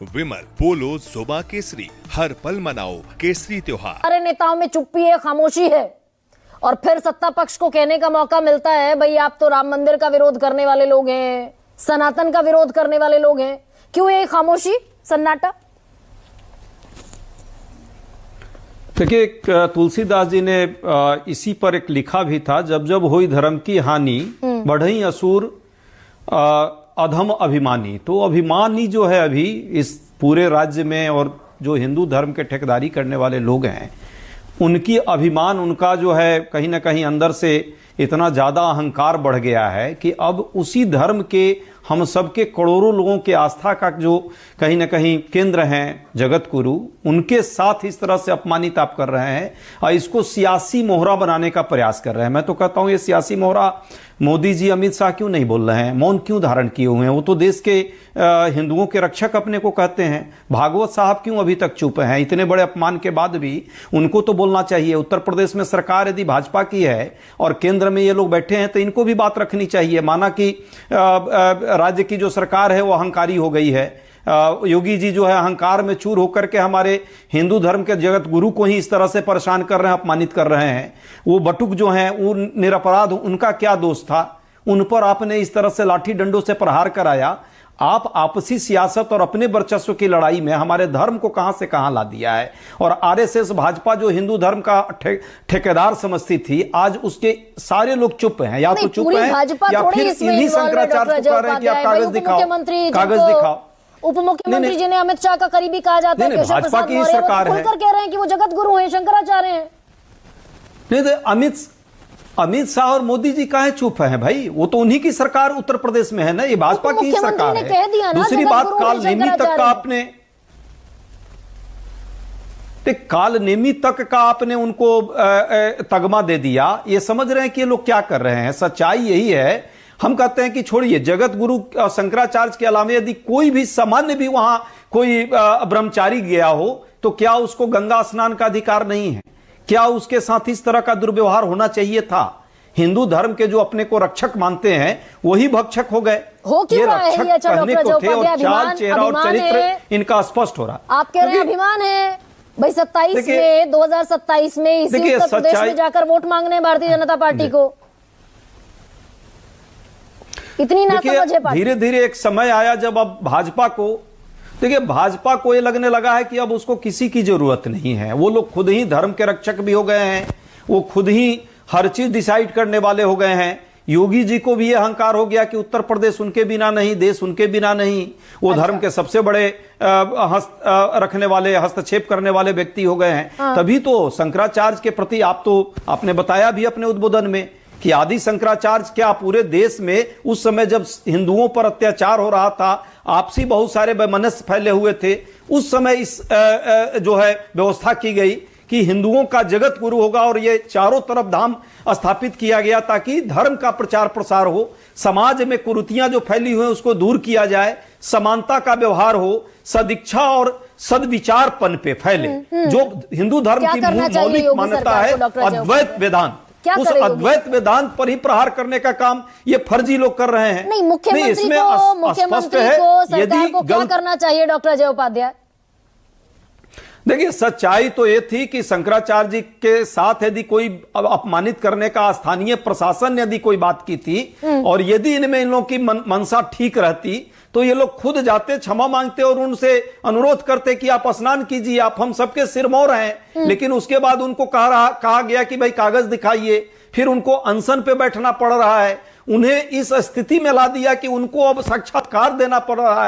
विमल, पोलो, जुबा केसरी, हर पल मनाओ केसरी त्योहार। हमारे नेताओं में चुप्पी है, खामोशी है, और फिर सत्ता पक्ष को कहने का मौका मिलता है, भाई आप तो राम मंदिर का विरोध करने वाले लोग हैं, सनातन का विरोध करने वाले लोग हैं। क्यों ये खामोशी, सन्नाटा? देखिए, तुलसीदास जी ने इसी पर एक लिखा भी था, जब जब हुई धर्म की हानि बढ़ई असुर अधम अभिमानी। तो अभिमानी जो है अभी इस पूरे राज्य में, और जो हिंदू धर्म के ठेकेदारी करने वाले लोग हैं, उनकी अभिमान, उनका जो है कहीं ना कहीं अंदर से इतना ज्यादा अहंकार बढ़ गया है कि अब उसी धर्म के हम सबके करोड़ों लोगों के आस्था का जो कहीं ना कहीं केंद्र हैं जगत गुरु, उनके साथ इस तरह से अपमानित आप कर रहे हैं और इसको सियासी मोहरा बनाने का प्रयास कर रहे हैं। मैं तो कहता हूं ये सियासी मोहरा मोदी जी, अमित शाह क्यों नहीं बोल रहे हैं, मौन क्यों धारण किए हुए हैं? वो तो देश के हिंदुओं के रक्षक अपने को कहते हैं। भागवत साहब क्यों अभी तक चुप हैं? इतने बड़े अपमान के बाद भी उनको तो बोलना चाहिए। उत्तर प्रदेश में सरकार यदि भाजपा की है और केंद्र में ये लोग बैठे हैं तो इनको भी बात रखनी चाहिए। माना कि राज्य की जो सरकार है वो अहंकारी हो गई है, योगी जी जो है अहंकार में चूर होकर के हमारे हिंदू धर्म के जगत गुरु को ही इस तरह से परेशान कर रहे हैं, अपमानित कर रहे हैं। वो बटुक जो हैं वो निरपराध, उनका क्या दोष था? उन पर आपने इस तरह से लाठी डंडों से प्रहार कराया। आप आपसी सियासत और अपने वर्चस्व की लड़ाई में हमारे धर्म को कहां से कहां ला दिया है। और आरएसएस भाजपा जो हिंदू धर्म का ठेकेदार समझती थी, आज उसके सारे लोग चुप हैं। या तो चुप हैं या फिर इन्हीं शंकराचार्य को कह रहे हैं कि आप कागज दिखाओ, कागज दिखाओ। उप मुख्यमंत्री जिन्हें अमित शाह का करीबी कहा जाता है, भाजपा की सरकार है, खुलकर कह रहे हैं कि वो जगत गुरु हैं, शंकराचार्य हैं। नहीं तो अमित शाह और मोदी जी काहे चुप हैं भाई? वो तो उन्हीं की सरकार उत्तर प्रदेश में है ना, ये भाजपा की सरकार है। दूसरी बात, काल नेमी तक का आपने काल नेमी तक का आपने उनको तगमा दे दिया। ये समझ रहे हैं कि ये लोग क्या कर रहे हैं? सच्चाई यही है। हम कहते हैं कि छोड़िए, जगत गुरु शंकराचार्य के अलावा यदि कोई भी सामान्य भी वहां कोई ब्रह्मचारी गया हो तो क्या उसको गंगा स्नान का अधिकार नहीं है? क्या उसके साथ इस तरह का दुर्व्यवहार होना चाहिए था? हिंदू धर्म के जो अपने को रक्षक मानते हैं वही भक्षक हो गए। ये रक्षक कहने को थे और चाल चेहरा और चरित्र इनका स्पष्ट हो रहा। आप कह रहे हैं अभिमान है भाई, 2027 में इसी उत्तर प्रदेश में जाकर वोट मांगने भारतीय जनता पार्टी को। इतनी ना समझ है। धीरे धीरे एक समय आया जब अब भाजपा को, देखिए भाजपा को ये लगने लगा है कि अब उसको किसी की जरूरत नहीं है। वो लोग खुद ही धर्म के रक्षक भी हो गए हैं, वो खुद ही हर चीज डिसाइड करने वाले हो गए हैं। योगी जी को भी ये अहंकार हो गया कि उत्तर प्रदेश उनके बिना नहीं, देश उनके बिना नहीं। वो धर्म के सबसे बड़े रखने वाले, हस्तक्षेप करने वाले व्यक्ति हो गए हैं। तभी तो शंकराचार्य के प्रति आपने बताया भी अपने उद्बोधन में कि आदि शंकराचार्य क्या पूरे देश में उस समय जब हिंदुओं पर अत्याचार हो रहा था, आपसी बहुत सारे वैमनस्य फैले हुए थे, उस समय इस जो है व्यवस्था की गई कि हिंदुओं का जगत गुरु होगा और ये चारों तरफ धाम स्थापित किया गया ताकि धर्म का प्रचार प्रसार हो, समाज में कुरीतियां जो फैली हुई उसको दूर किया जाए, समानता का व्यवहार हो, सदिच्छा और सदविचार पनपे फैले। जो हिंदू धर्म की मौलिक मान्यता है अद्वैत वेदांत, उस अद्वैत वेदांत पर ही प्रहार करने का काम ये फर्जी लोग कर रहे हैं। नहीं, मुख्यमंत्री को सरकार को क्या करना चाहिए डॉक्टर अजय उपाध्याय? देखिए, सच्चाई तो ये थी कि शंकराचार्य जी के साथ यदि कोई अपमानित करने का स्थानीय प्रशासन ने यदि कोई बात की थी और यदि इनमें इन लोगों की मंशा ठीक रहती तो ये लोग खुद जाते, क्षमा मांगते और उनसे अनुरोध करते कि आप स्नान कीजिए, आप हम सबके सिरमौर हैं। लेकिन उसके बाद उनको कहा गया कि भाई कागज दिखाइए, फिर उनको अनशन पे बैठना पड़ रहा है। उन्हें इस स्थिति में ला दिया कि उनको अब साक्षात्कार देना पड़ रहा है।